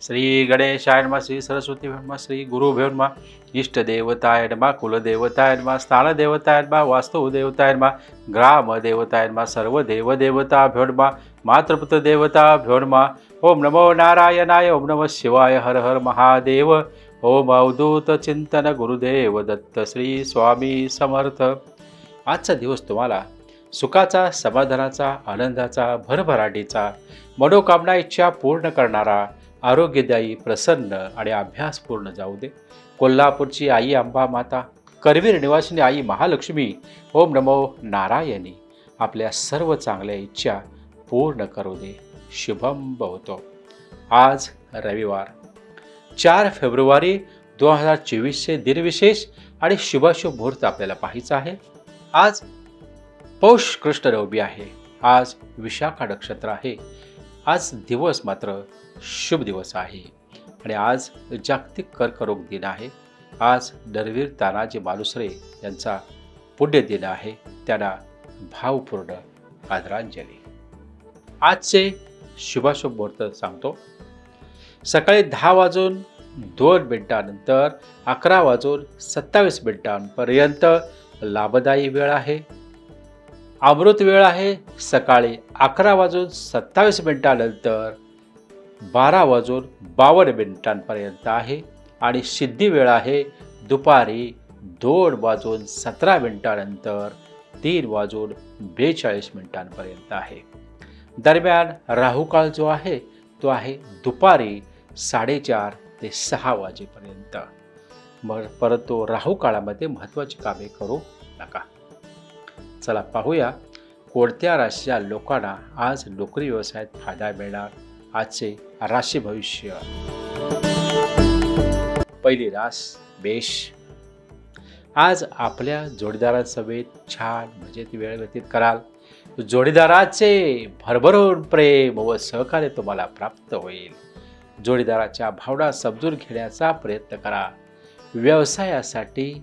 श्री गणेशाय नमः, श्री सरस्वती नमः, श्री गुरुभ्यो नमः, इष्ट देवताय नमः, कुलदेवताय नमः, स्थानदेवताय नमः, वास्तुदेवताय नमः, ग्रामदेवताय नमः, सर्व देवदेवताभ्यो नमः, मातृपुत्र देवताभ्यो नमः। ओम नमो नारायणाय, ओम नमः शिवाय, हर हर महादेव। ओम अवधूत चिंतन गुरुदेव दत्त, श्री स्वामी समर्थ। आजचा दिवस तुम्हाला सुखाचा, समाधानाचा, आनंदाचा, भरभराटीचा, मनोकामना इच्छा पूर्ण करणारा, आरोग्यदायी, प्रसन्न आणि अभ्यासपूर्ण जाऊ दे। कोल्हापूरची आई अंबा माता, करवीर निवासिनी आई महालक्ष्मी, ओम नमो नारायणी आपल्या सर्व चांगल्या इच्छा पूर्ण करू दे। शुभम भवतो। आज रविवार 4 फेब्रुवारी 2024 दिनविशेष आणि शुभाशुभ मुहूर्त आपल्याला पाहायचा आहे। आज पौष कृष्ण नवमी आहे, आज विशाखा नक्षत्र आहे, आज दिवस मात्र शुभ दिवस आहे आणि आज जागतिक कर्करोग दिन आहे। आज नरवीर तानाजी मालुसरे यांचा पुण्य दिन आहे, त्यांना भावपूर्ण आदरांजली। आजचे शुभाशुभ मुहूर्त सांगतो। सकाळी 10:02 11:27 लाभदायी वेळ आहे। अमृत वेळ आहे सकाळी 11:27 12:52 आहे आणि सिद्धी वेळ आहे दुपारी 2:17 3:42 आहे। दरम्यान राहुकाळ जो आहे तो आहे दुपारी 4:30 ते 6 वाजेपर्यंत। परंतु राहुकाळामध्ये महत्त्वाची कामे करू नका। चला पाहूया कोणत्या राशीच्या लोकांना आज नोकरी व्यवसायात फायदा मिळणार। आजचे राशी भविष्य। पहिली रास मेष। आज आपल्या जोडीदारांसमेत छान मजेत वेळ व्यतीत कराल। जोडीदाराचे भरभरून प्रेम व सहकार्य तुम्हाला प्राप्त होईल। जोडीदाराच्या भावना समजून घेण्याचा प्रयत्न करा। व्यवसायासाठी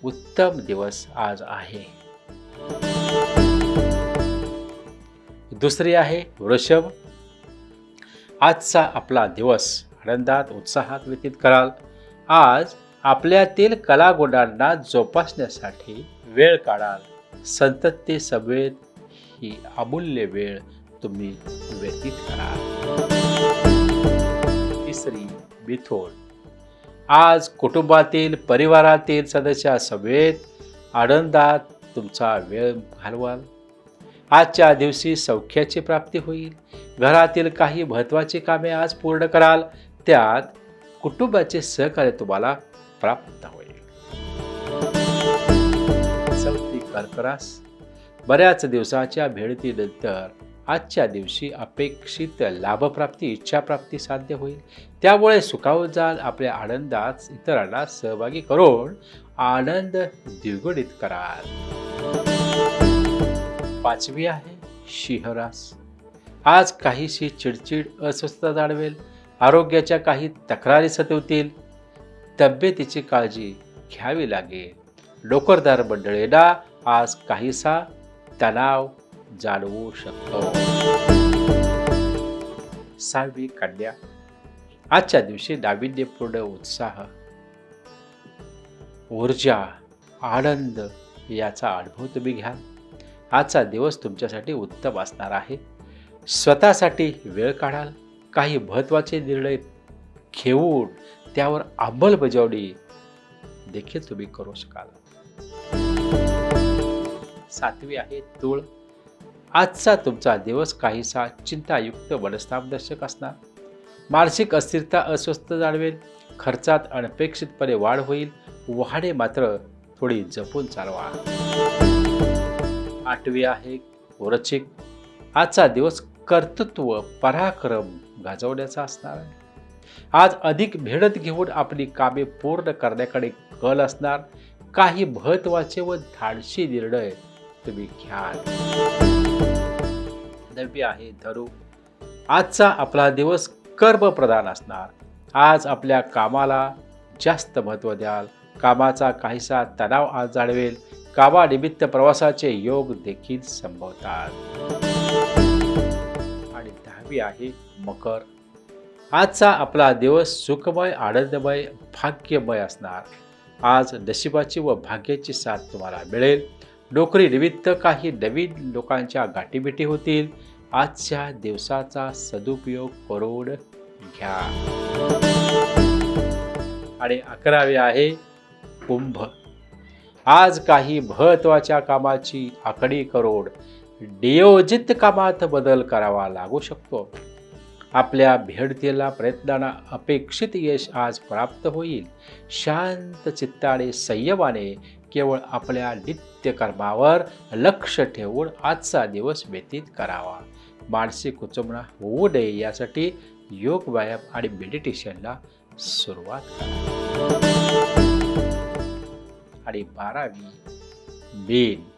उत्तम दिवस आज आहे। दुसरी आहे वृषभ। आजचा आपला दिवस आनंदात उत्साहात व्यतीत कराल। आज आपल्यातील कलागुणांना जोपासण्यासाठी वेळ काढाल। संतती समवेत ही अमूल्य वेळ तुम्ही व्यतीत कराल। तिसरी मिथुन। आज कुटुंबातील परिवारातील सदस्यांसमवेत आनंदात तुमचा वेळ घालवाल। आजच्या दिवशी सौख्याची प्राप्ती होईल। घरातील काही महत्त्वाची कामे आज पूर्ण कराल, त्यात कुटुंबाचे सहकार्य तुम्हाला प्राप्त होईल। चौथी कर्क रास। बऱ्याच दिवसाच्या भेटीनंतर आजच्या दिवशी अपेक्षित लाभप्राप्ती, इच्छाप्राप्ती साध्य होईल। त्यामुळे सुखावून जाल। आपल्या आनंदात इतरांना सहभागी करून आनंद द्विगुणित कराल। पाचवी आहे सिंह रास। आज काहीशी चिडचिड, अस्वस्थता जाणवेल। आरोग्याच्या काही तक्रारी सतवतील। तब्येतीची काळजी घ्यावी लागेल। नोकरदार मंडळींना आज काहीसा तणाव जाणवू शकतो। सहावी कन्या। आजच्या दिवशी नाविन्यपूर्ण उत्साह, ऊर्जा, आनंद याचा अनुभव तुम्ही घ्याल। आजचा दिवस तुमच्यासाठी उत्तम असणार आहे। स्वतःसाठी वेळ काढाल। काही महत्त्वाचे निर्णय घेऊन त्यावर अंमलबजावणी देखील तुम्ही करू शकाल। सातवी आहे तूळ। आजचा तुमचा दिवस काहीसा चिंतायुक्त, मनस्तापदर्शक असणार। मानसिक अस्थिरता, अस्वस्थ जाणवेल। खर्चात अनपेक्षितपणे वाढ होईल। वाहने मात्र थोडी जपून चालवा। आठवी आहे वृश्चिक। आजचा दिवस कर्तृत्व, पराक्रम गाजवण्याचा असणार आहे। आज अधिक मेहनत घेऊन आपली कामे पूर्ण करण्याकडे कल असणार। काही महत्त्वाचे व धाडसी निर्णय तुम्ही घ्याल। नववी आहे धनु। आजचा आपला दिवस कर्मप्रधान असणार। आज आपल्या कामाला जास्त महत्त्व द्याल। कामाचा काहीसा तणाव आज जाणवेल। कामानिमित्त प्रवासाचे योग देखील संभवतात। आणि 10वी आहे मकर। आजचा आपला दिवस सुखमय, आनंदमय, भाग्यमय असणार. आज नशिबाची व भाग्याची साथ तुम्हाला मिळेल. नोकरी निमित्त काही नवीन लोकांच्या गाठीभेटी होतील. आजच्या दिवसाचा सदुपयोग करून घ्या. आणि 11वे आहे कुंभ. आज काही महत्त्वाच्या कामाची आखणी करून नियोजित कामात बदल करावा लागू शकतो. आपल्या भेडतीला प्रयत्नांना अपेक्षित यश आज प्राप्त होईल. शांत चित्ताने संयमाने केवळ आपल्या नित्यकर्मावर लक्ष ठेवून आजचा दिवस व्यतीत करावा. मानसिक कुचंबणा होऊ नये यासाठी योग, व्यायाम आणि मेडिटेशनला सुरुवात करा. आणि 12वी मेन.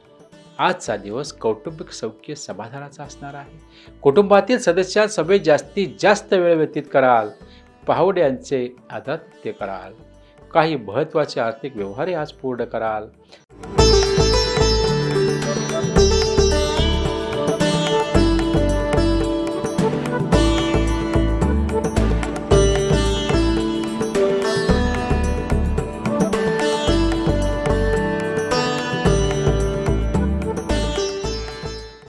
आजचा दिवस कौटुंबिक सौख्य समाधानाचा असणार आहे. कुटुंबातील सदस्यांसमवेत जास्तीत जास्त वेळ व्यतीत कराल. पाहुण्यांचे आतिथ्य कराल. काही महत्त्वाचे आर्थिक व्यवहारही आज पूर्ण कराल.